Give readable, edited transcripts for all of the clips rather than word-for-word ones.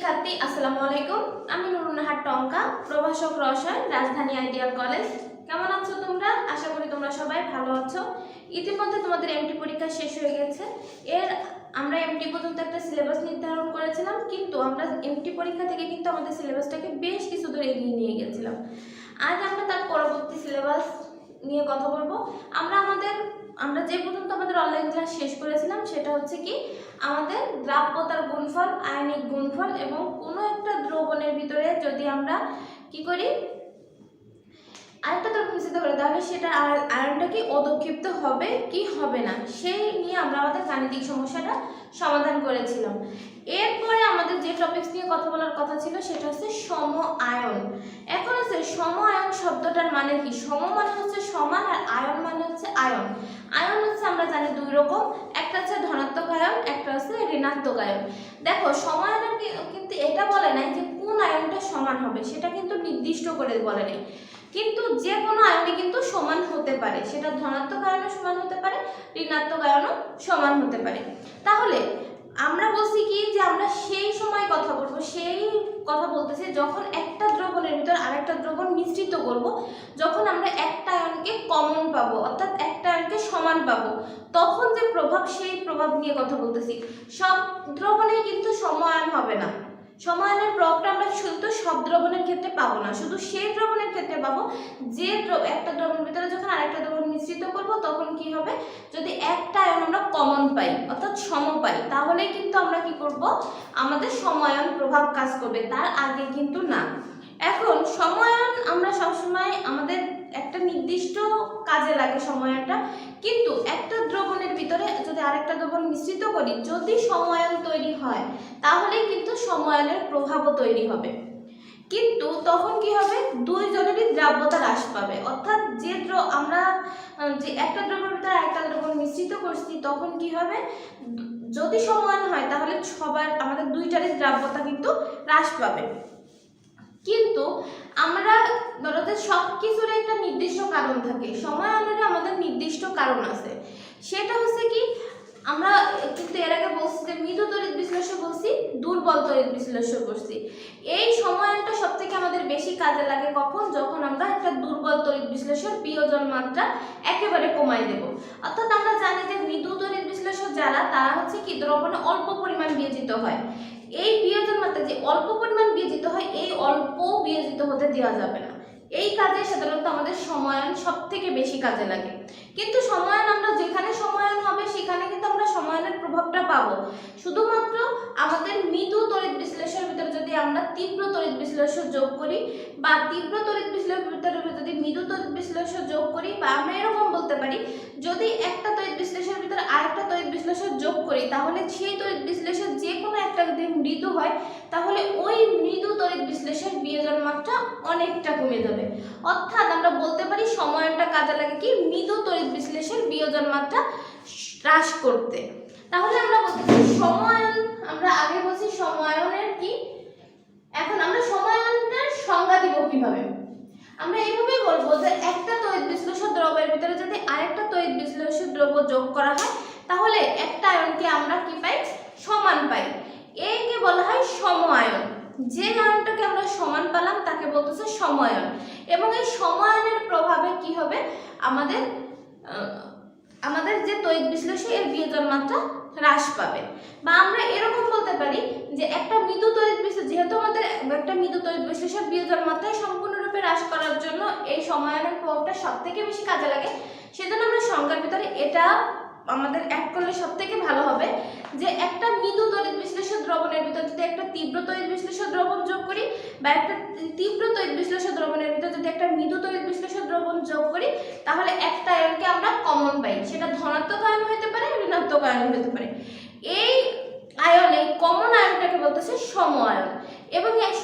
শিক্ষার্থী আসসালামু আলাইকুম। আমি নুরুন্নাহার টঙ্কা, প্রভাষক রসায়ন, রাজধানী আইডিয়াল কলেজ। কেমন আছো তোমরা? আশা করি তোমরা সবাই ভালো আছো। ইতিমধ্যে তোমাদের এমটি পরীক্ষা শেষ হয়ে গেছে। আমরা এমটি পর্যন্ত একটা সিলেবাস নির্ধারণ করেছিলাম, কিন্তু আমরা এমটি পরীক্ষা থেকে কিন্তু আমাদের সিলেবাসটাকে বেশ কিছু দূর এগিয়ে নিয়ে গেছিলাম। আজ আমরা তার পরবর্তী সিলেবাস নিয়ে কথা বলবো। আমরা যে পর্যন্ত আমাদের অনলাইন ক্লাস শেষ করেছিলাম সেটা হচ্ছে কি, আমাদের দ্রাব্যতার গুণফল, আয়নিক গুণফল এবং কোনো একটা দ্রবণের ভিতরে যদি আমরা কি করি, আরেকটা দ্রবণ মিশ্রিত করি, তাহলে সেটা আয়নটা কি অদক্ষিপ্ত হবে কি হবে না, সেই নিয়ে আমরা আমাদের গাণিতিক সমস্যাটা সমাধান করেছিলাম। এরপরে আমাদের যে টপিকস নিয়ে কথা বলার কথা ছিল সেটা হচ্ছে সম আয়ন। এখন হচ্ছে সম আয়ন শব্দটার মানে কি? সম মানে হচ্ছে সমান, আর আয়ন মানে হচ্ছে আয়ন। আয়ন হচ্ছে আমরা জানি দুই রকম, একটা হচ্ছে ধনাত্মক আয়ন, একটা হচ্ছে ঋণাত্মক আয়ন। দেখো সমায়নের কিন্তু এটা বলে নাই যে কোন আয়নটা সমান হবে, সেটা কিন্তু নির্দিষ্ট করে বলে নাই, কিন্তু যে কোনো আয়নই কিন্তু সমান হতে পারে, সেটা ধনাত্মক আয়নও সমান হতে পারে, ঋণাত্মক আয়নও সমান হতে পারে। তাহলে আমরা বলছি কি যে আমরা সেই সময় কথা বলবো, সেই কথা বলতেছি যখন একটা দ্রবণের ভিতর আরেকটা দ্রবণ মিশ্রিত করব, যখন আমরা একটা আয়নকে কমন পাবো, অর্থাৎ একটা আয়নকে সমান পাবো, তখন যে প্রভাব, সেই প্রভাব নিয়ে কথা বলতেছি। সব দ্রবণেই কিন্তু সম আয়ন হবে না। সমায়নের প্রভাবটা আমরা শুধু সব দ্রবণের ক্ষেত্রে পাবো না, শুধু সেই দ্রবণের ক্ষেত্রে পাবো যে একটা দ্রবণের ভিতরে যখন আরেকটা দ্রবণ মিশ্রিত করব, তখন কি হবে, যদি একটা আয়ন আমরা কমন পাই অর্থাৎ সম পাই, তাহলেই কিন্তু আমরা কি করব, আমাদের সমায়ন প্রভাব কাজ করবে, তার আগে কিন্তু না। এখন সমায়ন আমরা সবসময় আমাদের একটা নির্দিষ্ট কাজে লাগে সমায়নটা, কিন্তু একটা দ্রবণের ভিতরে যদি আরেকটা দ্রবণ মিশ্রিত করি, যদি সমায়ন তৈরি হয় তাহলেই কিন্তু সমায়নের প্রভাবও তৈরি হবে। কিন্তু তখন কি হবে, দুইজনেরই দ্রাব্যতা হ্রাস পাবে, অর্থাৎ আমরা যে একটা দ্রবণের ভিতরে আরেকটা দ্রবণ মিশ্রিত করছি, তখন কি হবে, যদি সমায়ন হয় তাহলে আমাদের দুইটারই দ্রাব্যতা কিন্তু হ্রাস পাবে। কিন্তু আমরা ধরো যে সব কিছুর একটা নির্দিষ্ট কারণ থাকে, সমায়নের আমাদের নির্দিষ্ট কারণ আছে। সেটা হচ্ছে কি, আমরা কিন্তু এর আগে বলছি যে মৃদু তড়িৎ বিশ্লেষণ বলছি, দুর্বল তড়িৎ বিশ্লেষণ করছি। এই সমায়নটা সব থেকে আমাদের বেশি কাজে লাগে কখন, যখন আমরা একটা দুর্বল তড়িৎ বিশ্লেষণ বিয়োজন মাত্রা একেবারে কমাই দেব। অর্থাৎ আমরা জানি যে মৃদু তড়িৎ বিশ্লেষণ যারা, তারা হচ্ছে কি দ্রবণে অল্প পরিমাণ বিয়োজিত হয়। এই বিয়োজন মাত্রা যে অল্প পরিমাণ বিয়োজিত হয়, এই অল্প বিয়োজিত হতে দেওয়া যাবে না। এই কাজে সাধারণত আমাদের সমায়ন সব থেকে বেশি কাজে লাগে। কিন্তু সমায়ন আমরা যেখানে সমায়ন হবে সেখানে কিন্তু আমরা সমায়নের প্রভাবটা পাবো। শুধুমাত্র আমাদের মৃদু তড়িৎ বিশ্লেষণের ভিতরে যদি আমরা তীব্র তড়িৎ বিশ্লেষণ যোগ করি, বা তীব্র তড়িৎ বিশ্লেষণের ভিতরে যদি মৃদু তড়িৎ বিশ্লেষণ যোগ করি, বা আমরা এরকম বলতে পারি যদি একটা তড়িৎ বিশ্লেষণের ভিতরে আরেকটা তড়িৎ বিশ্লেষণ যোগ করি, তাহলে সেই তড়িৎ বিশ্লেষণ যে কোনো একটা যদি মৃদু হয়, তাহলে ওই মৃদু তড়িৎ বিশ্লেষণ বিয়োজন মাত্রা অনেকটা কমে যাবে। অর্থাৎ আমরা বলতে পারি সমায়নটা কাজে লাগে কি, মৃদু তড়িৎ বিশ্লেষণ বিয়োজন মাত্রা হ্রাস করতে। তাহলে আমরা বলতে পারি সমায়ন, আমরা আগে বলছি সমায়নের কি, এখন আমরা সমায়নের সংজ্ঞা দিব কিভাবে। আমরা এইভাবে বলবো যে একটা তড়িৎ বিশ্লেষণ দ্রব্যের ভিতরে যদি আরেকটা তড়িৎ বিশ্লেষণ দ্রব্য যোগ করা হয়, তাহলে একটা আয়নকে আমরা কি পাই, সমান পাই। একে বলা হয় সম আয়ন। যে আয়নটাকে আমরা সমান পেলাম তাকে বলতেছে সমায়ন। এবং এই সমায়নের প্রভাবে কি হবে, আমাদের যে তড়িৎ বিশ্লেষণ এর বিয়োজন মাত্রা হ্রাস পাবে। বা আমরা এরকম বলতে পারি যে একটা মৃদু তড়িৎ বিশ্লেষণ, যেহেতু আমাদের একটা মৃদু তড়িৎ বিশ্লেষণ বিয়োজন মাত্রা সম্পূর্ণরূপে হ্রাস করার জন্য এই সমায়নের প্রভাবটা সব থেকে বেশি কাজে লাগে, সেজন্য আমরা সংজ্ঞার ভিতরে এটা আমাদের অ্যাড করলে সব থেকে ভালো হবে যে একটা মৃদু তড়িৎ বিশ্লেষণ দ্রবণের ভিতর যদি একটা তীব্র তড়িৎ বিশ্লেষণ দ্রবণ যোগ করি, বা একটা তীব্র তড়িৎ বিশ্লেষণ দ্রবণের ভিতর যদি একটা মৃদু তড়িৎ বিশ্লেষণ দ্রবণ যোগ করি, তাহলে একটা আয়নকে আমরা কমন পাই, সেটা ধনাত্মক আয়ন হতে পারে, ঋণাত্মক আয়ন হতে পারে। এই আয়ন, এই কমন আয়নটাকে বলতেছে সম আয়ন। এবং এই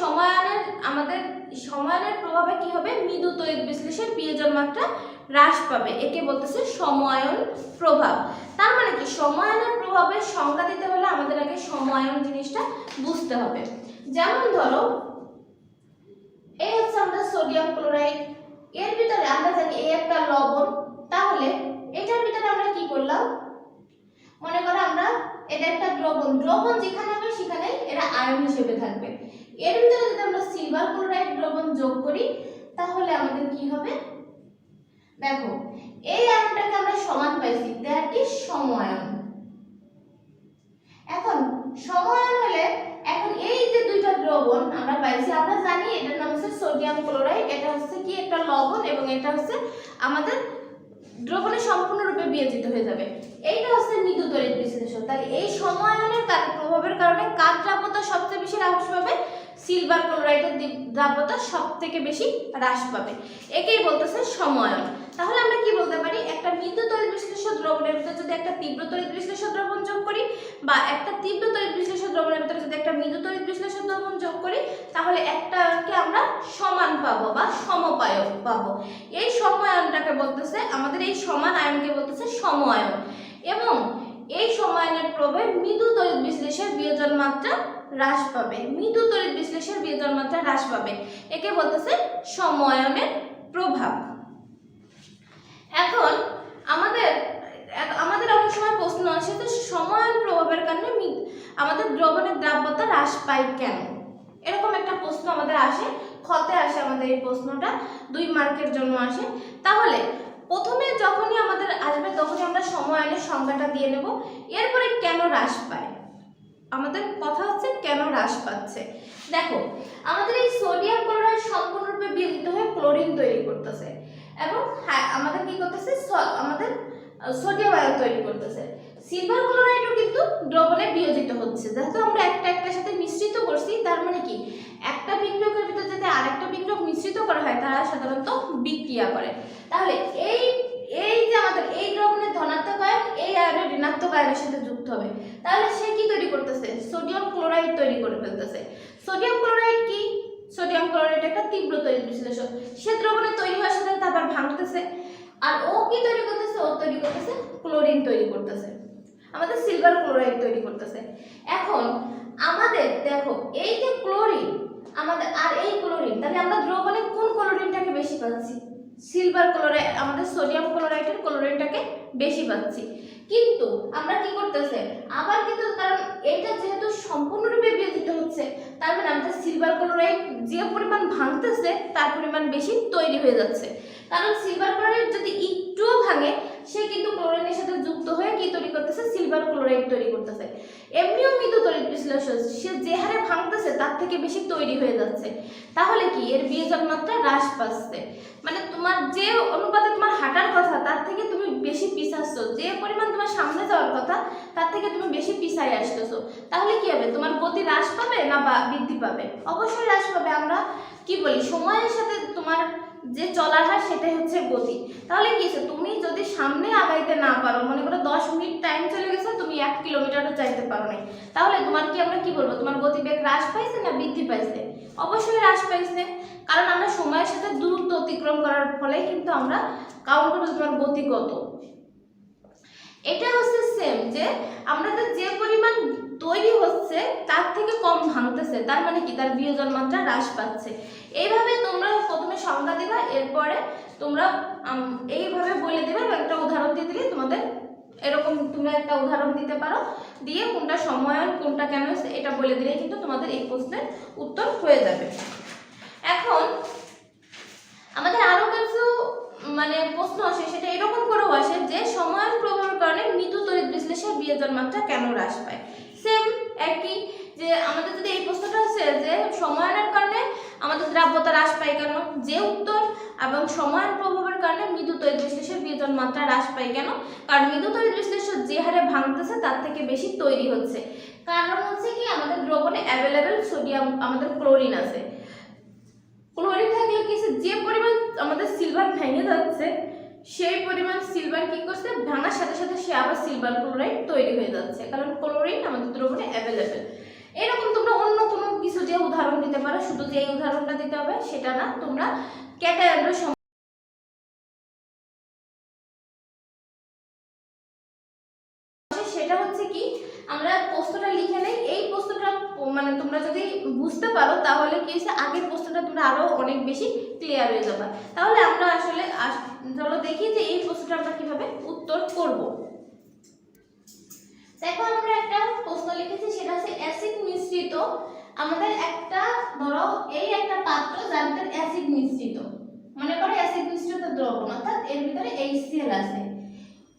সমায়নের প্রভাবে কি হবে, মৃদু তড়িৎ বিশ্লেষণ বিয়োজন মাত্রা হ্রাস পাবে, একে বলতেছে সমায়ন প্রভাব। তার মানে কি, সমায়নের প্রভাবের সংজ্ঞা দিতে হলে আমাদের আগে সমায়ন জিনিসটা বুঝতে হবে। যেমন ধরো এই হচ্ছে আমাদের সোডিয়াম ক্লোরাইড, এর ভিতরে আমরা জানি এই একটা লবণ, তাহলে এটার ভিতরে আমরা কি করলাম, মনে করো আমরা এটা একটা দ্রবণ যেখানে হবে সেখানে এর এটা আয়ন হিসেবে থাকবে। এর ভিতরে যদি আমরা সিলভার ক্লোরাইড দ্রবণ যোগ করি তাহলে আমাদের কি হবে, দেখো এই আয়নটাকে আমরা সমান পাইছি, দ্যাট ইজ সম-আয়ন। এখন সম-আয়ন হলে এখন এই যে দুইটা দ্রবণ আমরা পাইছি, আমরা জানি এটার নাম হচ্ছে সোডিয়াম ক্লোরাইড, এটা হচ্ছে কি একটা লবণ এবং এটা হচ্ছে আমাদের দ্রবণে সম্পূর্ণরূপে বিয়োজিত হয়ে যাবে। এইটা হচ্ছে মৃদু তড়িৎ বিশ্লেষণ। তাহলে এই সম-আয়নের প্রভাবের কারণে কার দ্রাব্যতা সবচেয়ে বেশি হ্রাস পাবে, সিলভার ক্লোরাইডের দ্রাব্যতা সবথেকে বেশি হ্রাস পাবে, একেই বলতেছে সম-আয়ন। তাহলে আমরা কি বলতে পারি, একটা মৃদু তড়িৎ বিশ্লেষণ দ্রবণের ভিতরে যদি একটা তীব্র তড়িৎ বিশ্লেষণ দ্রবণ যোগ করি বা একটা তীব্র তড়িৎ বিশ্লেষণ দ্রবণের ভিতরে যদি একটা মৃদু তড়িৎ বিশ্লেষণ দ্রবণ যোগ করি তাহলে একটাকে আমরা সমান পাবো বা সমপায়ক পাবো। এই সম-আয়নটাকে বলতেছে, আমাদের এই সমান আয়নকে বলতেছে সম-আয়ন। এবং এই সম-আয়নের প্রভাবে মৃদু তড়িৎ বিশ্লেষণের বিয়োজন মাত্রা হ্রাস পাবে, মৃদু তড়িৎ বিশ্লেষণের বিয়োজন মাত্রা হ্রাস পাবে, একে বলতেছে সম-আয়নের প্রভাব। এখন আমাদের অনেক সময় প্রশ্ন আসে যে সম-আয়ন প্রভাবের কারণে আমাদের দ্রবণের দ্রাব্যতা হ্রাস পায় কেন, এরকম একটা প্রশ্ন আমাদের আসে, খতে আসে আমাদের এই প্রশ্নটা, 2 মার্কের জন্য আসে। তাহলে প্রথমে যখনই আমাদের আসবে তখনই আমরা সম-আয়নের সংজ্ঞাটা দিয়ে নেব, এরপরে কেন হ্রাস পায়, আমাদের কথা হচ্ছে কেন হ্রাস পাচ্ছে। দেখো আমাদের এই সোডিয়াম ক্লোরাইড সম্পূর্ণরূপে বিয়োজিত হয়ে ক্লোরিন তৈরি করতেছে এবং আমাদের কি করতেছে, আমাদের সোডিয়াম আয়ন তৈরি করতেছে। সিলভার ক্লোরাইডও কিন্তু দ্রবণে বিয়োজিত হচ্ছে, যেহেতু আমরা একটার সাথে মিশ্রিত করছি, তার মানে কি একটা বিক্রিয়কের ভিতর যদি আরেকটা বিক্রিয়ক মিশ্রিত করা হয় তারা সাধারণত বিক্রিয়া করে। তাহলে এই যে আমাদের এই দ্রবণের ধনাত্মক আয়ন এই আয়নের ঋণাত্মক আয়নের সাথে যুক্ত হবে, তাহলে সে কি তৈরি করতেছে, সোডিয়াম ক্লোরাইড তৈরি করে ফেলতেছে। সোডিয়াম ক্লোরাইড কি, সোডিয়াম ক্লোরাইড একটা তীব্র তড়িৎ বিশ্লেষণ, সে দ্রবণে তৈরি হওয়ার সাথে আবার ভাঙতেছে, আর ও কি তৈরি করতেছে, ও তৈরি করতেছে ক্লোরিন তৈরি করতেছে, আমাদের সিলভার ক্লোরাইড তৈরি করতেছে। এখন আমাদের দেখো এই যে ক্লোরিন আমাদের আর এই ক্লোরিন, তাহলে আমরা দ্রবণে কোন ক্লোরিনটাকে বেশি পাচ্ছি, সিলভার ক্লোরাইড, আমাদের সোডিয়াম ক্লোরাইডের ক্লোরিনটাকে বেশি পাচ্ছি। কিন্তু আমরা কি করতেছে আবার কিন্তু, কারণ এটা যেহেতু সম্পূর্ণরূপে বিয়োজিত হচ্ছে তার মানে আমাদের সিলভার ক্লোরাইড যে পরিমাণ ভাঙতেছে তার পরিমাণ বেশি তৈরি হয়ে যাচ্ছে। কারণ সিলভার ক্লোরাইড যদি একটুও ভাঙে সে কিন্তু ক্লোরিনের সাথে যুক্ত হয়ে কি তৈরি করতেছে, সিলভার ক্লোরাইড তৈরি করতেছে। এমনিও মৃদু তড়িৎ বিশ্লেষণ সে যে হারে ভাঙতেছে তার থেকে বেশি তৈরি হয়ে যাচ্ছে, তাহলে কি এর বিয়োজন মাত্রা হ্রাস পাচ্ছে, মানে তোমার যে অনুপাতে তোমার হাঁটার কথা তার থেকে তুমি বেশি পিছাচ্ছ, যে পরিমাণ তোমার সামনে যাওয়ার কথা তার থেকে তুমি বেশি পিছায় আসতেছো, তাহলে কি হবে, তোমার গতি হ্রাস পাবে না বা বৃদ্ধি পাবে, অবশ্যই হ্রাস পাবে। আমরা কি বলি সময়ের সাথে তোমার যে চলার হার সেটাই হচ্ছে গতি। তাহলে কি হচ্ছে, তুমি যদি সামনে আগাইতে না পারো, মনে করো 10 মিনিট টাইম চলে গেছে, তুমি 1 কিলোমিটারও যাইতে পারো না, তাহলে তোমার কি আমরা কি বলবো, তোমার গতিবেগ হ্রাস পাইছে না বৃদ্ধি পাইছে, অবশ্যই হ্রাস পাইছে। কারণ আমরা সময়ের সাথে দূরত্ব অতিক্রম করার ফলে কিন্তু আমরা কাউন্ট করবো তোমার গতি কত। এটা হচ্ছে সেম যে আমাদের যে পরিমাণ তৈরি হচ্ছে তার থেকে কম ভাঙতেছে, তার মানে কি তার বিয়োজন মাত্রা হ্রাস পাচ্ছে। এইভাবে তোমরা প্রথমে সংজ্ঞা দিবা, এরপরে তোমরা এইভাবে বলে দেবে, একটা উদাহরণ দিয়ে দিলে তোমাদের এরকম তোমরা একটা উদাহরণ দিতে পারো, দিয়ে কোনটা সম-আয়ন কোনটা কেন এটা বলে দিলেই কিন্তু তোমাদের এই প্রশ্নের উত্তর হয়ে যাবে। এখন আমাদের আরো কিছু মানে প্রশ্ন আসে, সেটা এরকম করেও আসে যে সম-আয়ন প্রভাবের কারণে মৃদু তড়িৎ বিশ্লেষণের বিয়োজন মাত্রা কেন হ্রাস পায়। সেম একই, যে আমাদের যদি এই প্রশ্নটা আছে যে সম-আয়নের কারণে আমাদের দ্রাব্যতা হ্রাস পায় কেন, যে উত্তর, এবং সম-আয়ন প্রভাবের কারণে মৃদু তড়িৎ বিশ্লেষণের বিয়োজন মাত্রা হ্রাস পায় কেন, কারণ মৃদু তড়িৎ বিশ্লেষণ যে হারে ভাঙতেছে তার থেকে বেশি তৈরি হচ্ছে। কারণ হচ্ছে কি আমাদের দ্রবণে অ্যাভেলেবেল সোডিয়াম, আমাদের ক্লোরিন আছে, ক্লোরিন থাকলে কি যে পরিমাণ আমাদের সিলভার ভেঙে যাচ্ছে সেই পরিমাণ সিলভার কি করছে, ভাঙার সাথে সাথে সে আবার সিলভার ক্লোরাইড তৈরি হয়ে যাচ্ছে, কারণ ক্লোরিন আমাদের দ্রবণে অ্যাভেলেবেল। এরকম তোমরা অন্য কোনো কিছু যে উদাহরণ দিতে পারো, শুধু যে এই উদাহরণটা দিতে হবে সেটা না, তোমরা ক্যাটায়নের সেটা হচ্ছে কি, আমরা প্রশ্নটা লিখে নেই, এই প্রশ্নটা মানে তোমরা যদি বুঝতে পারো তাহলে কি হচ্ছে আগের প্রশ্নটা তোমরা আরো অনেক বেশি ক্লিয়ার হয়ে যাবে। তাহলে আমরা আসলে চলো দেখি যে এই প্রশ্নটা আমরা কিভাবে উত্তর করব। দেখো আমরা একটা প্রশ্ন লিখেছি, সেটা হচ্ছে অ্যাসিড মিশ্রিত মিশ্রিত, আমাদের একটা ধরো এই একটা পাত্র যার ভিতরে অ্যাসিড মিশ্রিত, মনে করো অ্যাসিড মিশ্রিত দ্রবণ, অর্থাৎ এর ভিতরে HCl আছে।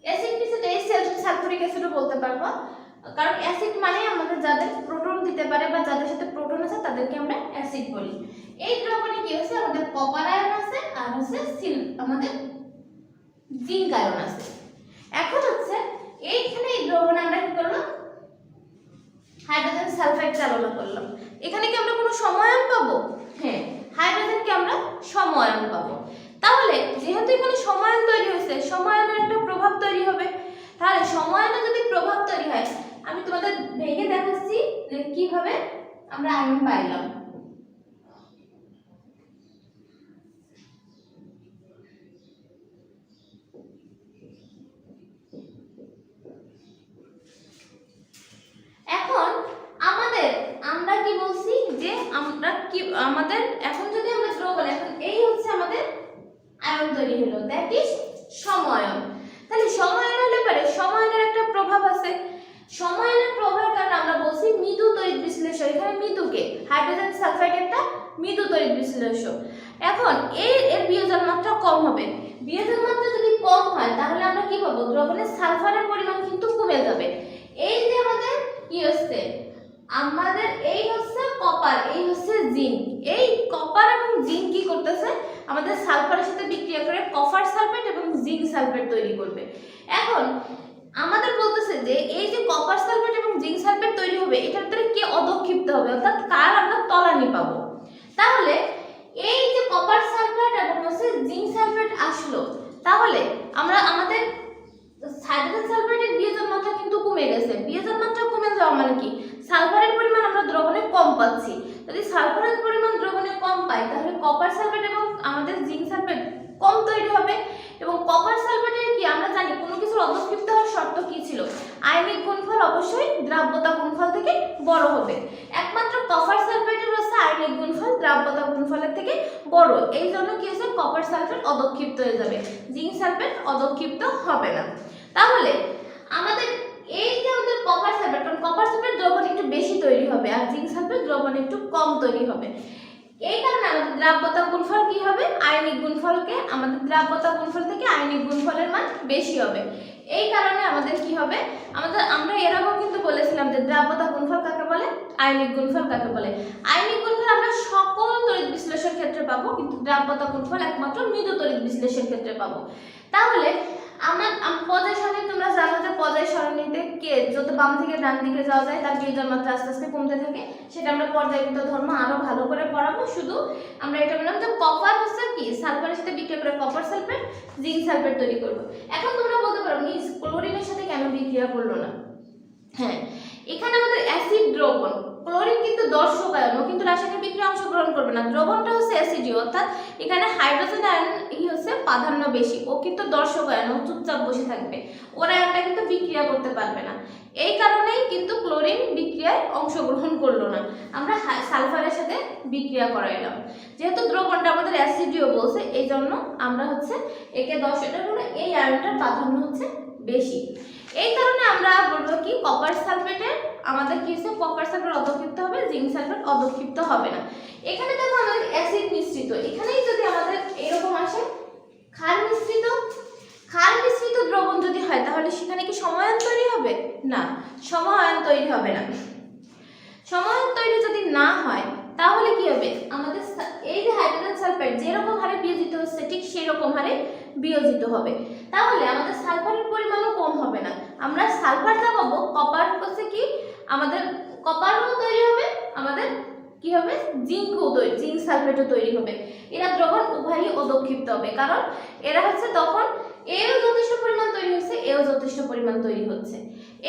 অ্যাসিড মিশ্রিত HCl সালফিউরিক অ্যাসিডও বলতে পারবো, কারণ অ্যাসিড মানে আমাদের যাদের প্রোটন দিতে পারে বা যাদের সাথে প্রোটন আছে তাদেরকে আমরা অ্যাসিড বলি। এই দ্রবণে কি হচ্ছে, আমাদের কপার আয়ন আছে আর হচ্ছে আমাদের জিঙ্ক আয়ন আছে। এখন হচ্ছে এইখানে এই দ্রবণে আমরা কি করলাম, হাইড্রোজেন সালফাইড চালনা করলাম। এখানে কি আমরা কোনো সময়ায়ন পাবো? হ্যাঁ, হাইড্রোজেনকে আমরা সময়ায়ন পাবো। তাহলে যেহেতু এখানে সময়ায়ন তৈরি হয়েছে, সময়ায়নের একটা প্রভাব তৈরি হবে। তাহলে সময়ায়নে যদি প্রভাব তৈরি হয়, আমি তোমাদের ভেঙে দেখাচ্ছি যে কিভাবে আমরা আয়ন পাইলাম। এখন আমরা কি বলছি যে আমাদের এখন যদি আমরা দ্রবণ, এখন এই হচ্ছে আমাদের আয়ন তৈরি হলো, দ্যাট ইজ সময়ায়ন। তাহলে সময়ায়ন হলে পরে সময়ায়নের একটা প্রভাব আছে। সময়ায়নের প্রভাবের কারণে আমরা বলছি মৃদু তড়িৎ বিশ্লেষণ। এখানে মৃদুকে হাইড্রোজেন সালফাইড একটা মৃদু তড়িৎ বিশ্লেষণ। এখন এর বিয়োজন মাত্রা কম হবে। বিয়োজন মাত্রা যদি কম হয় তাহলে আমরা কি পাবো, দ্রবণে সালফারের পরিমাণ কিন্তু কমে যাবে। এই যে আমাদের কি হচ্ছে, আমাদের এই হচ্ছে কপার, এই হচ্ছে জিঙ্ক। এই কপার এবং জিঙ্ক কি করতেছে, আমাদের সালফারের সাথে বিক্রিয়া করে কপার সালফেট এবং জিঙ্ক সালফেট তৈরি করবে। এখন আমাদের বলতেছে যে এই যে কপার সালফেট এবং জিঙ্ক সালফেট তৈরি হবে, এটার ভিতরে কে অধক্ষিপ্ত হবে, অর্থাৎ কার আমরা তলানি পাবো। তাহলে এই যে কপার সালফেট এবং হচ্ছে জিঙ্ক সালফেট আসলো, তাহলে আমরা আমাদের হাইড্রোজেন সালফাইডের বিয়োজন মাত্রা কিন্তু কমে গেছে। বিয়োজন মাত্রা কমে যাওয়া মানে কি, সালফারের পরিমাণ আমরা দ্রবণে কম পাচ্ছি। যদি সালফারের পরিমাণ দ্রবণে কম পাই তাহলে কপার সালফেট এবং আমাদের জিঙ্ক সালফেট কম তৈরি হবে। এবং কপার সালফেটের কি আমরা জানি কোনো কিছুর অধক্ষিপ্ত হওয়ার শর্ত কি ছিল, আয়নিক গুণফল অবশ্যই দ্রাব্যতা গুণফল থেকে বড় হবে। একমাত্র কপার সালফেটের হচ্ছে আয়নিক গুণফল দ্রাব্যতা গুণফলের থেকে বড়, এই জন্য কি হচ্ছে কপার সালফেট অধক্ষিপ্ত হয়ে যাবে, জিঙ্ক সালফেট অধক্ষিপ্ত হবে না। তাহলে আমাদের এই যে আমাদের কপার সালফেট, কারণ কপার সালফেট দ্রবণ একটু বেশি তৈরি হবে আর জিঙ্ক সালফেট দ্রবণ একটু কম তৈরি হবে। এই কারণে আমাদের দ্রাব্যতা গুণফল কি হবে, আয়নিক গুণফলকে আমাদের দ্রাব্যতা গুণফল থেকে আয়নিক গুণফলের মান বেশি হবে। এই কারণে আমাদের কি হবে, আমরা এর আগেও কিন্তু বলেছিলাম যে দ্রাব্যতা গুণফল কাকে বলে, আয়নিক গুণফল কাকে বলে। আয়নিক গুণফল আমরা সকল তড়িৎ বিশ্লেষণ ক্ষেত্রে পাবো, কিন্তু দ্রাব্যতা গুণফল একমাত্র মৃদু তড়িৎ বিশ্লেষণ ক্ষেত্রে পাবো। তাহলে পর্যায় সারণী তোমরা জানো যে পর্যায় সারণীতে কে যত বাম থেকে ডান দিকে যাওয়া যায় তার বিয়োজন মাত্রা আস্তে আস্তে কমতে থাকে, সেটা আমরা পর্যায়বৃত্ত ধর্ম আরো ভালো করে পড়াবো। শুধু আমরা এটা বললাম যে কপার হচ্ছে কি সালফারের সাথে বিক্রিয়া করে কপার সালফেট জিঙ্ক সালফেট তৈরি করবে। এখন তোমরা বলতে পারো মিস ক্লোরিনের সাথে কেন বিক্রিয়া করলো না? হ্যাঁ, এখানে আমাদের অ্যাসিড দ্রবণ, ক্লোরিন কিন্তু দর্শক আয়ন, ও কিন্তু রাসায়নিক বিক্রিয়ায় অংশগ্রহণ করবে না। দ্রবণটা হচ্ছে অ্যাসিডীয়, অর্থাৎ এখানে হাইড্রোজেন আয়ন হচ্ছে প্রাধান্য বেশি, ও কিন্তু দর্শক আয়ন, ও চুপচাপ বসে থাকবে, ওর আয়নটা কিন্তু বিক্রিয়া করতে পারবে না। এই কারণেই কিন্তু ক্লোরিন বিক্রিয়ায় অংশগ্রহণ করলো না, আমরা সালফারের সাথে বিক্রিয়া করাইলাম। যেহেতু দ্রবণটা আমাদের অ্যাসিডীয় বলছে, এই জন্য আমরা হচ্ছে একে দর্শকের জন্য এই আয়নটার প্রাধান্য হচ্ছে বেশি। এই কারণে আমরা বলবো কি কপার সালফেটের আমাদের কি হচ্ছে, কপার সালফেট অধক্ষিপ্ত হবে, জিঙ্ক সালফেট অধক্ষিপ্ত হবে না। এখানে দেখো আমাদের অ্যাসিড মিশ্রিত, এখানেই যদি আমাদের এরকম আসে ক্ষার মিশ্রিত, ক্ষার মিশ্রিত দ্রবণ যদি হয় তাহলে সেখানে কি সময়ায়ন তৈরি হবে? না, সময়ায়ন তৈরি হবে না। সময়ায়ন তৈরি যদি না হয় তাহলে কি হবে, আমাদের এই যে হাইড্রোজেন সালফাইড যেরকম হারে বিয়োজিত হচ্ছে ঠিক সেই রকম হারে বিয়োজিত হবে। তাহলে আমাদের সালফারের পরিমাণও কম হবে না, আমরা সালফারটা পাবো, কপার হচ্ছে কি আমাদের কপারও তৈরি হবে, আমাদের কি হবে জিঙ্কও তৈরি, জিঙ্ক সালফেটও তৈরি হবে। এরা দ্রবণ উভয়ই অধক্ষিপ্ত হবে, কারণ এরা হচ্ছে তখন এও যথেষ্ট পরিমাণ তৈরি হচ্ছে, এও যথেষ্ট পরিমাণ তৈরি হচ্ছে।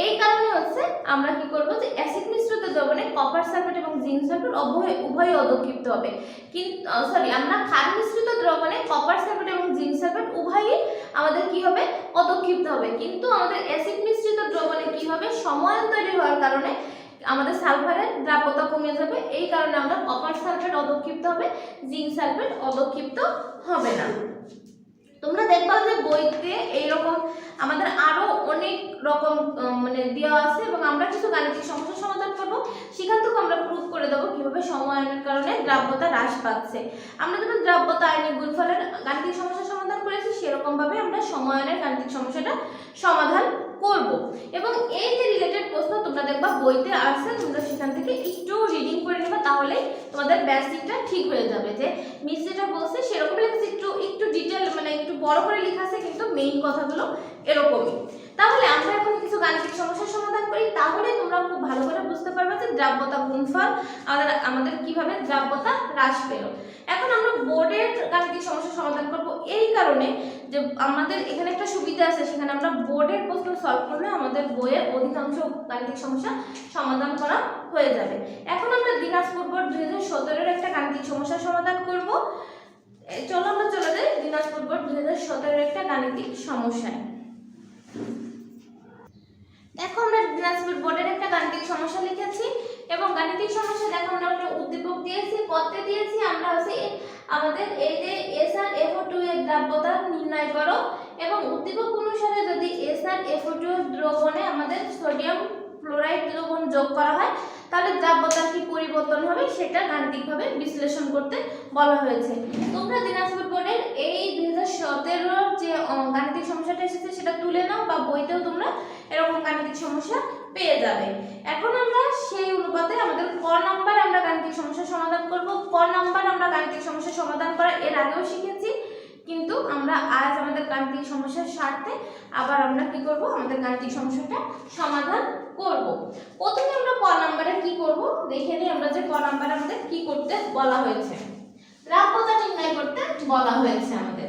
এই কারণে হচ্ছে আমরা কি করব যে অ্যাসিড মিশ্রিত দ্রবণে কপার সালফেট এবং জিঙ্ক সালফেট উভয়ই অধক্ষিপ্ত হবে, কিন্তু আমরা ক্ষার মিশ্রিত দ্রবণে কপার সালফেট এবং জিঙ্ক সালফেট উভয়ই আমাদের কি হবে অধক্ষিপ্ত হবে, কিন্তু আমাদের অ্যাসিড মিশ্রিত দ্রবণে কি হবে সময়ায়ন তৈরি হওয়ার কারণে আমাদের সালফারের দ্রাব্যতা কমে যাবে। এই কারণে আমরা কপার সালফেট অধক্ষিপ্ত হবে, জিঙ্ক সালফেট অধক্ষিপ্ত হবে না। তোমরা দেখবা যে বইতে এইরকম আমাদের আরো অনেক রকম মানে দেওয়া আছে, এবং আমরা কিছু গাণিতিক সমস্যার সমাধান করব, সেখান থেকে আমরা কিভাবে সময়ায়নের কারণে দ্রাব্যতা হ্রাস পাচ্ছে। আমরা যেমন দ্রাব্যতা আয়নিক গুণফলের গাণিতিক সমস্যা সমাধান করেছি, সেরকম ভাবে আমরা সময়ায়নের গাণিতিক সমস্যাটা সমাধান করব। এবং এই যে রিলেটেড প্রশ্ন তোমরা দেখবা বইতে আসছে, তোমরা সেখান থেকে একটু রিডিং করে নেবা, তাহলে তোমাদের বেসিকটা ঠিক হয়ে যাবে। যে মিস যেটা বলছে সেরকম লেখা, একটু ডিটেল মানে একটু বড় করে লেখা আছে, কিন্তু মেইন কথাগুলো এরকমই। তাহলে আমরা এখন কিছু গাণিতিক সমস্যার সমাধান করি, তাহলে তোমরা খুব ভালো করে বুঝতে পারবে যে দ্রাব্যতা গুণফল আমাদের কিভাবে দ্রাব্যতা হ্রাস পেল। এখন আমরা বোর্ডের গাণিতিক সমস্যা সমাধান করব এই কারণে যে আমাদের এখানে একটা সুবিধা আছে, সেখানে আমরা বোর্ডের প্রশ্ন সলভ করলে আমাদের বইয়ের অধিকাংশ গাণিতিক সমস্যা সমাধান করা হয়ে যাবে। এখন আমরা দিনাজপুর বোর্ড 2017 এর একটা গাণিতিক সমস্যার সমাধান করব। চলো আমরা চলে যাই দিনাজপুর বোর্ড 2017 এর একটা গাণিতিক সমস্যায়। দেখো আমরা দিনাজপুর বোর্ডের একটা গাণিতিক সমস্যা লিখেছি, এবং গাণিতিক সমস্যা দেখো আমরা একটা উদ্দীপক দিয়েছি, কতে দিয়েছি আমরা হচ্ছে আমাদের এই যে SrFO2 এর দ্রাব্যতা নির্ণয় করো, এবং উদ্দীপক অনুসারে যদি SrFO2 দ্রবণে আমাদের সোডিয়াম ফ্লোরাইড দ্রবণ যোগ করা হয়, তাহলে দ্রাব্যতার কি পরিবর্তন হবে সেটা গাণিতিকভাবে বিশ্লেষণ করতে বলা হয়েছে। তোমরা দিনাজপুর বোর্ডের এই 2017 যে গাণিতিক সমস্যাটা এসেছে সেটা তুলে নাও, বা বইতেও তোমরা এরকম গাণিতিক সমস্যা পেয়ে যাবে। এখন আমরা সেই অনুপাতে আমাদের ক নাম্বার আমরা গাণিতিক সমস্যা সমাধান করব। ক নাম্বার আমরা গাণিতিক সমস্যা সমাধান করা এর আগেও শিখেছি, কিন্তু আমরা আজ আমাদের গাণিতিক সমস্যার স্বার্থে আবার আমরা কি করব, আমাদের গাণিতিক সমস্যাটা সমাধান করব। প্রথমে আমরা ক নাম্বারে কি করব দেখে নিই। আমরা যে ক নাম্বারে আমাদের কি করতে বলা হয়েছে, দ্রাব্যতা নির্ণয় করতে বলা হয়েছে আমাদের।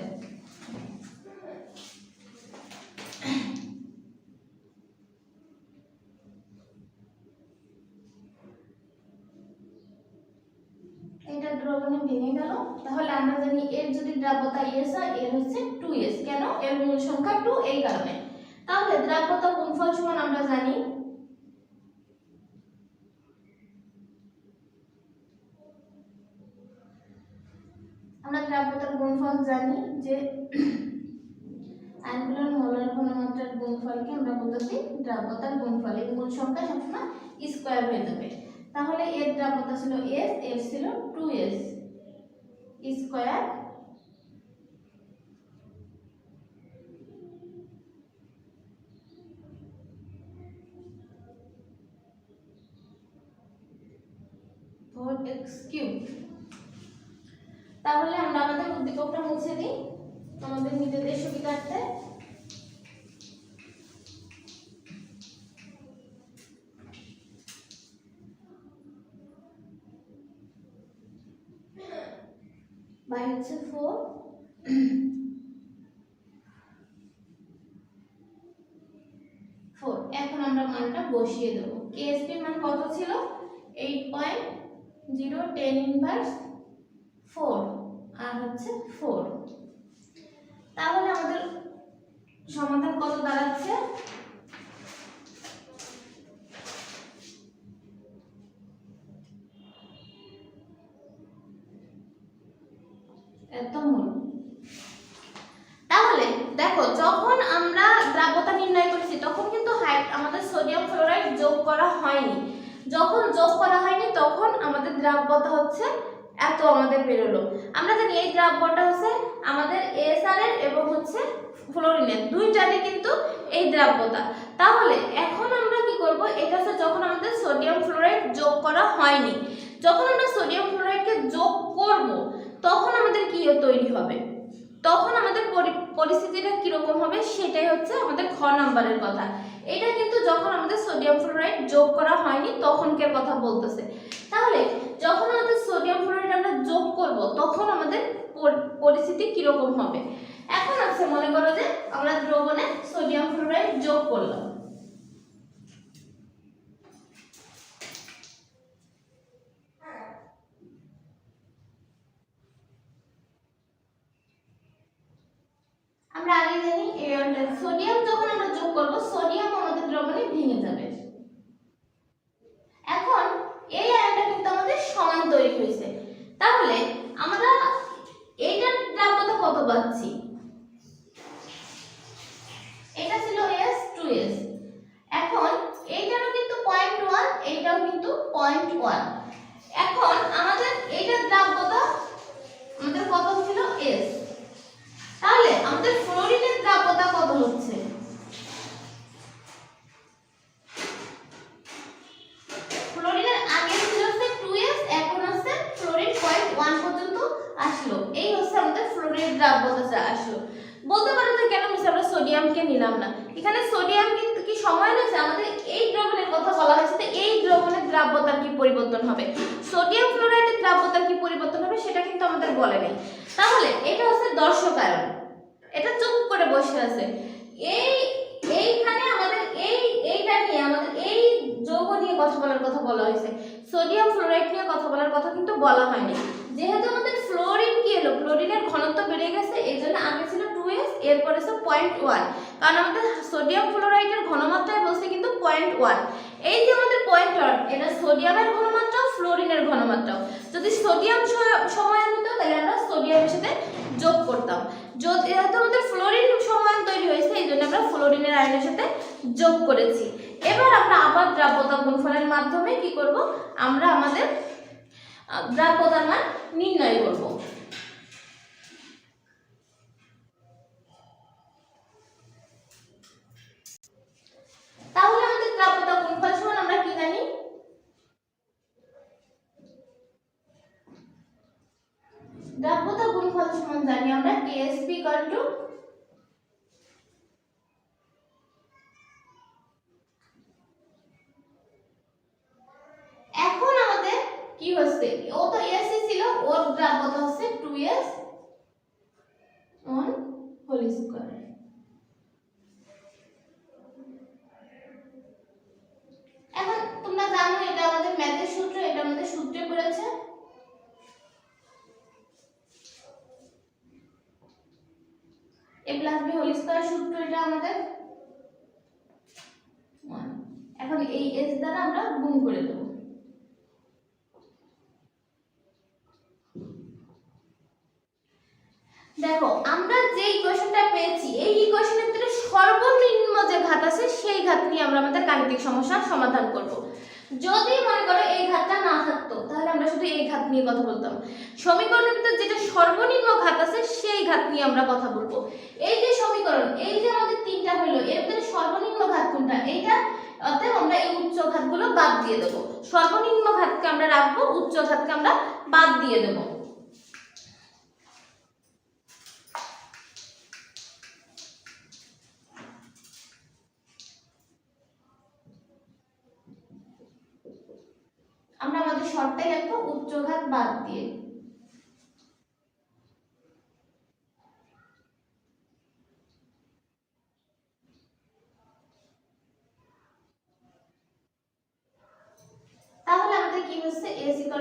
এটা দ্রবণে ভেঙে গেল, তাহলে আমরা জানি এর যদি দ্রাব্যতা S হয়, এর হচ্ছে 2S। কেন? এর মূল সংখ্যা 2, এই কারণে। তাহলে দ্রাব্যতা গুণফল সমান আমরা জানি দ্রাব্যতার গুণফল জানি যে আয়নগুলোর মোলার ঘনমাত্রার গুণফলকে আমরা বলতেছি দ্রাব্যতার গুণফল। এই মূল সংখ্যা সবসময় স্কয়ার হয়ে যাবে। তাহলে এর দ্রাব্যতা ছিল S, এর ছিল 2S স্কয়ার x³ তাহলে আমরা আমাদের উদ্দীপকটা মুছে দিই আমাদের নিজেদের সুবিধার্থে। বাই হচ্ছে 4 এখন আমরা মানটা বসিয়ে দেব। KSP মান কত ছিল? 8.0 10 ইনভার্স 4 আর হচ্ছে 4। তাহলে আমাদের সমাধান কত দাঁড়াচ্ছে? তাহলে দেখো যখন আমরা দ্রাব্যতা নির্ণয় করেছি তখন কিন্তু আমাদের সোডিয়াম ফ্লোরাইড যোগ করা হয়নি। যখন যোগ করা হয়নি তখন আমাদের দ্রাব্যতা হচ্ছে এত আমাদের বেরোলো। আমরা জানি এই দ্রাব্যটা হচ্ছে আমাদের SR এর এবং হচ্ছে ফ্লোরিনের দুইটারই কিন্তু এই দ্রাব্যতা। তাহলে এখন আমরা কি করব, এটা হচ্ছে যখন আমাদের সোডিয়াম ফ্লোরাইড যোগ করা হয়নি। যখন আমরা সোডিয়াম ফ্লোরাইডকে যোগ করব তখন আমাদের কি তৈরি হবে, তখন আমাদের পরিস্থিতিটা কিরকম হবে সেটাই হচ্ছে আমাদের খ নাম্বারের কথা। এটা কিন্তু যখন আমাদের সোডিয়াম ফ্লোরাইড যোগ করা হয়নি তখনকার কথা বলতেছে। তাহলে যখন আমাদের সোডিয়াম ফ্লোরাইড আমরা যোগ করব তখন আমাদের পরিস্থিতি কিরকম হবে। এখন আছে মনে করো যে আমরা দ্রবণে সোডিয়াম ফ্লোরাইড যোগ করলাম, আমরা আগে জানি সোডিয়াম যখন আমরা যোগ করব সোডিয়াম আমাদের দ্রবণে ভেঙে যাবে। এখন এই আয়নটা কিন্তু আমাদের সমান তৈরি হয়েছে। তাহলে আমরা এইটার দ্রাব্যতা কত পাচ্ছি? এটা ছিল S 2S। এখন এইটারও কিন্তু 0.1, এইটাও কিন্তু 0.1। এখন আমাদের এইটা দ্রাব্যতা আমাদের কত ছিল S, তাহলে আমাদের ফ্লোরিনের দ্রাব্যতা কত হচ্ছে? ফ্লোরিনের আগে ছিল হচ্ছে 2S, এখন হচ্ছে ফ্লোরিন 0.1 পর্যন্ত আসলো। এই হচ্ছে আমাদের ফ্লোরিনের দ্রাব্যতা আসলো। বলতে পারো যে কেন মিস আমরা সোডিয়ামকে নিলাম না? এখানে সোডিয়াম কিন্তু কি সময় নিয়েছে, আমাদের এই দ্রবণের কথা বলা হয়েছে, তো এই দ্রবণের দ্রাব্যতার কি পরিবর্তন হবে, সোডিয়াম ফ্লোরাইডের দ্রাব্যতার কি পরিবর্তন হবে সেটা কিন্তু আমাদের বলে নেই। তাহলে এটা হচ্ছে দর্শকায়ন, এটা চুপ করে বসে আছে। এইখানে আমাদের এইটা নিয়ে আমাদের এই যৌগ নিয়ে কথা বলা হয়েছে, সোডিয়াম ফ্লোরাইড নিয়ে কথা বলার কথা কিন্তু বলা হয়নি। যেহেতু আমাদের ফ্লোরিন কি হলো, ফ্লোরিনের ঘনত্ব বেড়ে গেছে, এই জন্য আগে ছিল 2S, এরপরে হচ্ছে 0.1, কারণ আমাদের সোডিয়াম ফ্লোরাইডের ঘনমাত্রায় বলছে কিন্তু 0.1। এই যে আমাদের 0.1, এটা সোডিয়ামের ঘনমাত্রা, ফ্লোরিনের ঘনমাত্রা। যদি সোডিয়াম সমায়ন হতো তাহলে আমরা সোডিয়ামের সাথে যোগ করতাম। যেহেতু আমাদের ফ্লোরিন সমায়ন তৈরি হয়েছে, এই জন্য আমরা ফ্লোরিনের আয়নের সাথে যোগ করেছি। এবার আমরা আবার দ্রাব্যতা গুণফলের মাধ্যমে কি করব, আমরা আমাদের দ্রাব্যতার মান নির্ণয় করব। তাহলে আমাদের দ্রাব্যতা গুণফল সমান আমরা কি জানি, দ্রাব্যতা গুণফল সমান জানি আমরা KSP = এখন আমাদের কি হচ্ছে, ও তো S ছিল, ওর দ্রাব্যতা হচ্ছে 2S on whole square। এখন তোমরা জানো এটা আমাদের ম্যাথের সূত্র, এটা আমাদের সূত্রে পড়েছে। a + b হোল স্কয়ার সূত্র, এটা আমাদের 1। এখন এই s দ্বারা আমরা গুণ করে দেব। দেখো আমরা যে ইকুয়েশনটা পেয়েছি, এই ইকুয়েশনের ভিতরে সর্বনিম্ন যে ঘাত আছে সেই ঘাত নিয়ে আমরা আমাদের গাণিতিক সমস্যার সমাধান করব। যদি মনে করো এই ঘাতটা না থাকতো তাহলে আমরা শুধু এই ঘাত নিয়ে কথা বলতাম। সমীকরণের ভিতরে যেটা সর্বনিম্ন ঘাত আছে সেই ঘাত নিয়ে আমরা কথা বলবো। এই যে সমীকরণ, এই যে আমাদের তিনটা হলো, এর ভিতরে সর্বনিম্ন ঘাত কোনটা, এইটা, অতএব আমরা এই উচ্চ ঘাতগুলো বাদ দিয়ে দেব। সর্বনিম্ন ঘাতকে আমরা রাখবো, উচ্চ ঘাতকে আমরা বাদ দিয়ে দেব। আমরা আমাদের শর্তে লিখবো উচ্চ ঘাত বাদ দিয়ে। তাহলে আমাদের কি হচ্ছে, S =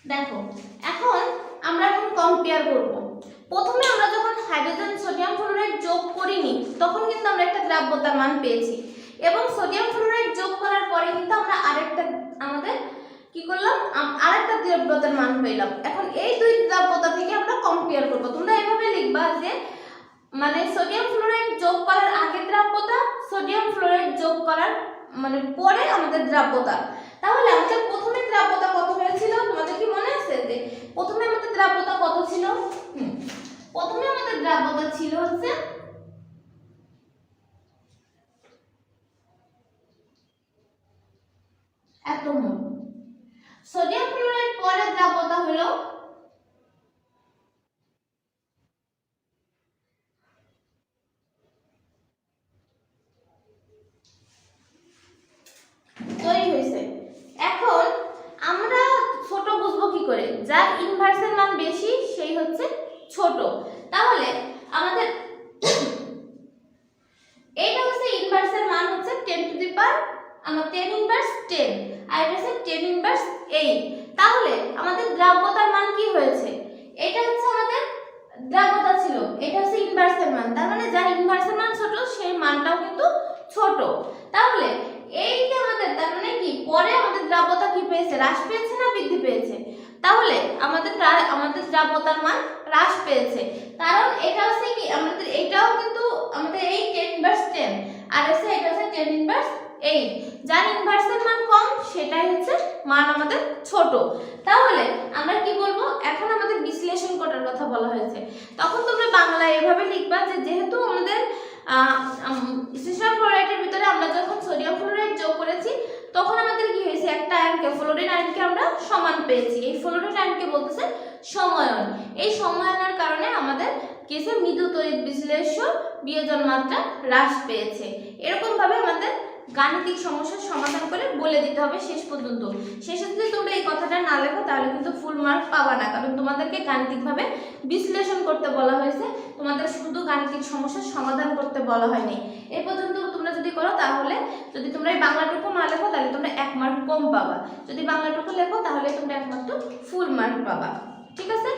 দেখো এখন আমরা কম্পেয়ার করব। প্রথমে আমরা যখন হাইড্রোজেন সোডিয়াম ফ্লোরাইড যোগ করিনি তখন কিন্তু আমরা একটা দ্রাব্যতার মান পেয়েছি, এবং সোডিয়াম ফ্লোরাইড যোগ করার পরে কিন্তু আমরা আরেকটা আমাদের কি করলাম, আরেকটা দ্রাব্যতার মান পেলাম। এখন এই দুই দ্রাব্যতা থেকে আমরা কম্পেয়ার করব। তোমরা এভাবে লিখবা যে মানে সোডিয়াম ফ্লোরাইড যোগ করার আগে দ্রাব্যতা, সোডিয়াম ফ্লোরাইড যোগ করার মানে পরে আমাদের দ্রাব্যতা। তাহলে আমাদের প্রথমে দ্রাব্যতা কত হয়েছিল, তোমাদের কি মনে আছে যে প্রথমে আমাদের দ্রাব্যতা কত ছিল? প্রথমে আমাদের দ্রাব্যতা ছিল হচ্ছে এত মোল। সোডিয়াম ফ্লোরাইড পরে দ্রাব্যতা হলো তৈরি হয়েছে। এখন আমরা ছোট বুঝবো কি করে, যার ইনভার্সের মান বেশি সেই হচ্ছে ছোট। তাহলে আমাদের এইটা হচ্ছে ইনভার্সের মান হচ্ছে 10 টু দি পাওয়ার 10 ইনভার্স 10, আর আর এটা হচ্ছে 10 ইনভার্স 8। তাহলে আমাদের দ্রাব্যতার মান কি হয়েছে, এটা হচ্ছে আমাদের দ্রাব্যতা ছিল, এটা হচ্ছে ইনভার্সের মান, তার মানে যার ইনভার্সের মান ছোট সেই মানটাও কিন্তু ছোট। তাহলে এই যে আমাদের, তার মানে কি পরে আমাদের দ্রাব্যতা কি পেয়েছে, হ্রাস পেয়েছে না বৃদ্ধি পেয়েছে? তাহলে আমাদের দ্রাব্যতার মান হ্রাস পেয়েছে, কারণ এটা হচ্ছে কি আমাদের এটাও কিন্তু আমাদের এই 10 ইনভার্স 10 আর হচ্ছে এটা হচ্ছে 10 ইনভার্স 8। যার ইনভার্সের মান কম সেটাই হচ্ছে মান আমাদের ছোট। তাহলে আমরা কি বলবো, এখন আমাদের বিশ্লেষণ করার কথা বলা হয়েছে, তখন তোমরা বাংলায় এভাবে লিখবা যে যেহেতু আমাদের স্টেশন ফ্লোরাইডের ভিতরে আমরা যখন সোডিয়াম ফ্লোরাইড যোগ করেছি তখন আমাদের কি হয়েছে, একটা আয়নকে ফ্লোরিন আয়নকে আমরা সমান পেয়েছি, এই ফ্লোরিন আয়নকে বলতেছে সময়ন। এই সময়নের কারণে আমাদের কিছু মৃদু তড়িৎ বিশ্লেষ্য বিয়োজন মাত্রা হ্রাস পেয়েছে। এরকম ভাবে আমাদের গাণিতিক সমস্যার সমাধান করে বলে দিতে হবে শেষ পর্যন্ত। শেষে যদি তোমরা এই কথাটা না লেখো তাহলে কিন্তু ফুল মার্ক পাবা না, কারণ তোমাদেরকে গাণিতিকভাবে বিশ্লেষণ করতে বলা হয়েছে, তোমাদের শুধু গাণিতিক সমস্যার সমাধান করতে বলা হয়নি। এই পর্যন্ত তোমরা যদি করো তাহলে, যদি তোমরা এই বাংলাটুকু না লেখো তাহলে তোমরা 1 মার্ক কম পাবা, যদি বাংলাটুকু লেখো তাহলে তোমরা একমাত্র ফুল মার্ক পাবা। ঠিক আছে,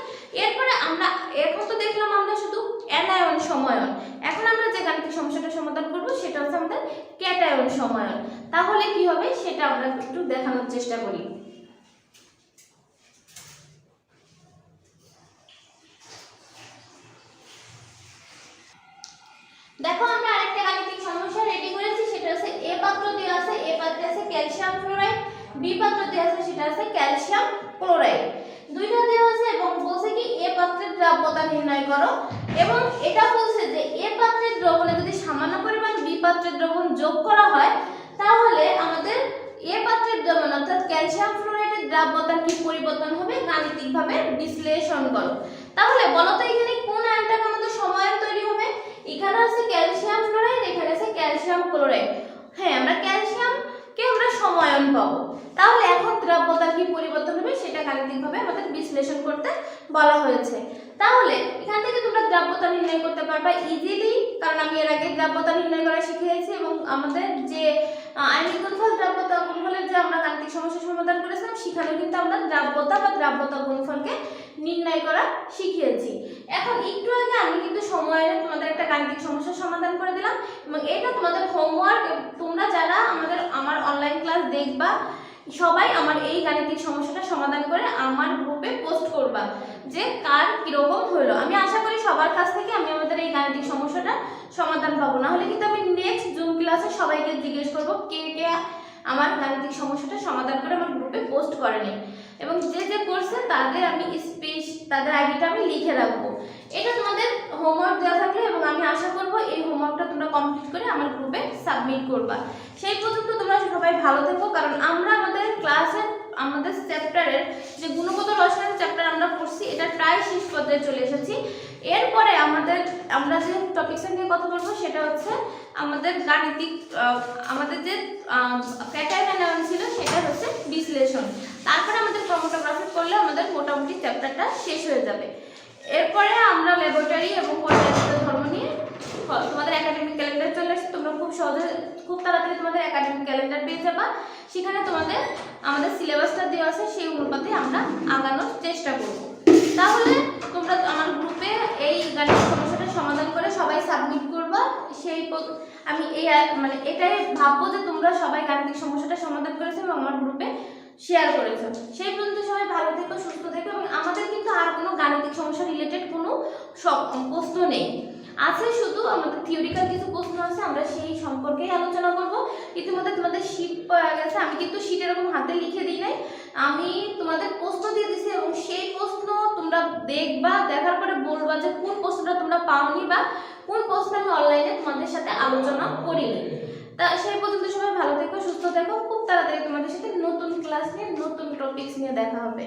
এরপরে আমরা এখন তো দেখলাম আমরা শুধু অ্যানায়ন সময়ন, এখন আমরা যে গাণিতিক সমস্যাটা সমাধান করব সেটা হচ্ছে আমাদের ক্যাটায়ন সময়ন। তাহলে কি হবে সেটা আমরা একটু দেখানোর চেষ্টা করি। দেখো আমরা আরেকটা গাণিতিক সমস্যা রেডি করেছি, সেটা হচ্ছে এ পাত্র দেওয়া আছে, এ পাত্রে আছে ক্যালসিয়াম ফ্লোরাইড, বি পাত্র দেওয়া আছে সেটা আছে ক্যালসিয়াম ক্লোরাইড, দুইটা দেওয়া আছে এবং বলছে কি এ পাত্রের দ্রাব্যতা নির্ণয় করো, এবং এটা বলছে যে এ পাত্রের দ্রবণে যদি সামান্য পরিমাণ বি পাত্রের দ্রবণ যোগ করা হয় তাহলে আমাদের এ পাত্রের দ্রবণ অর্থাৎ ক্যালসিয়াম ফ্লোরাইডের দ্রাব্যতার কি পরিবর্তন হবে গাণিতিকভাবে বিশ্লেষণ করো। তাহলে বলো তো এখানে কোন আয়নটাকে আমাদের সময়ন তৈরি হবে, এখানে আছে ক্যালসিয়াম ফ্লোরাইড, এখানে আছে ক্যালসিয়াম ক্লোরাইড, হ্যাঁ আমরা ক্যালসিয়ামকে আমরা সময়ন পাবো। তাহলে এখন দ্রাব্যতার কি পরিবর্তন হবে সেটা গাণিতিকভাবে আমাদের বিশ্লেষণ করতে বলা হয়েছে। তাহলে এখান থেকে তোমরা দ্রাব্যতা নির্ণয় করতে পারবা ইজিলি, কারণ আমি এর আগে দ্রাব্যতা নির্ণয় করা শিখিয়েছি এবং আমাদের যে আয়নিক গুণফল দ্রাব্যতা গুণফলের যে আমরা গাণিতিক সমস্যা সমাধান করেছিলাম সেখানে কিন্তু আমরা দ্রাব্যতা বা দ্রাব্যতা গুণফলকে নির্ণয় করা শিখিয়েছি। এখন একটু আগে আমি কিন্তু সময়ের তোমাদের একটা গাণিতিক সমস্যার সমাধান করে দিলাম এবং এটা তোমাদের হোমওয়ার্ক, তোমরা যারা আমার অনলাইন ক্লাস দেখবা সবাই আমার এই গাণিতিক সমস্যাটা সমাধান করে আমার গ্রুপে পোস্ট করবা যে কার কিরকম হলো। আমি আশা করি সবার কাছ থেকে আমি আমাদের এই গাণিতিক সমস্যাটা সমাধান পাবো, না হলে কিন্তু আমি নেক্সট জুম ক্লাসে সবাইকে জিজ্ঞেস করবো কে কে আমার গাণিতিক সমস্যাটা সমাধান করে আমার গ্রুপে পোস্ট করেনি, এবং যে যে করছে তাদের আমি তাদের আইডিটা আমি লিখে রাখবো। এটা তোমাদের হোমওয়ার্ক দেওয়া থাকলে এবং আমি আশা করবো এই হোমওয়ার্কটা তোমরা কমপ্লিট করে আমার গ্রুপে সাবমিট করবা। সেই পর্যন্ত তোমরা সবাই ভালো থেকো, কারণ আমরা আমাদের ক্লাসে আমাদের চ্যাপ্টারের যে গুণগত রসায়ন চ্যাপ্টার আমরা পড়ছি এটা প্রায় শেষ পর্যায়ে চলে এসেছি। এরপরে আমরা যে টপিকস নিয়ে কথা বলবো সেটা হচ্ছে আমাদের গাণিতিক আমাদের যে ক্যাটায়ন ছিল সেটা হচ্ছে বিশ্লেষণ, তারপরে আমাদের ক্রোমাটোগ্রাফি করলে আমাদের মোটামুটি চ্যাপ্টারটা শেষ হয়ে যাবে। এরপরে আমরা ল্যাবরেটরি এবং পর্যায়ক্রমিক ধর্ম নিয়ে তোমাদের একাডেমিক ক্যালেন্ডার চলে আসছে, তোমরা খুব তাড়াতাড়ি তোমাদের একাডেমিক ক্যালেন্ডার পেয়ে যাবা, সেখানে তোমাদের আমাদের সিলেবাসটা দেওয়া আছে সেই অনুপাতে আমরা আগানোর চেষ্টা করব। তাহলে তোমরা আমার গ্রুপে এই গাণিতিক সমস্যাটা সমাধান করে সবাই সাবমিট করবা। আমি এটাই ভাববো যে তোমরা সবাই গাণিতিক সমস্যাটা সমাধান করেছো এবং আমার গ্রুপে শেয়ার করেছো। সেই পর্যন্ত সবাই ভালো থেকো, সুস্থ থেকো, এবং আমাদের কিন্তু আর কোনো গাণিতিক সমস্যা রিলেটেড কোনো প্রশ্ন নেই, আছে শুধু আমাদের থিওরিক্যাল কিছু প্রশ্ন আছে, আমরা সেই সম্পর্কেই আলোচনা করব। ইতিমধ্যে তোমাদের শীট পাওয়া গেছে, আমি কিন্তু শীট এরকম হাতে লিখে দিই নাই, আমি তোমাদের প্রশ্ন দিয়ে দিছি এবং সেই প্রশ্ন তোমরা দেখবা, দেখার পরে বলবা যে কোন প্রশ্নটা তোমরা পাওনি বা কোন প্রশ্ন আমি অনলাইনে তোমাদের সাথে আলোচনা করিনি। তা সেই পর্যন্ত সবাই ভালো থেকো, সুস্থ থেকো, খুব তাড়াতাড়ি তোমাদের সাথে নতুন ক্লাস নিয়ে নতুন টপিকস নিয়ে দেখা হবে।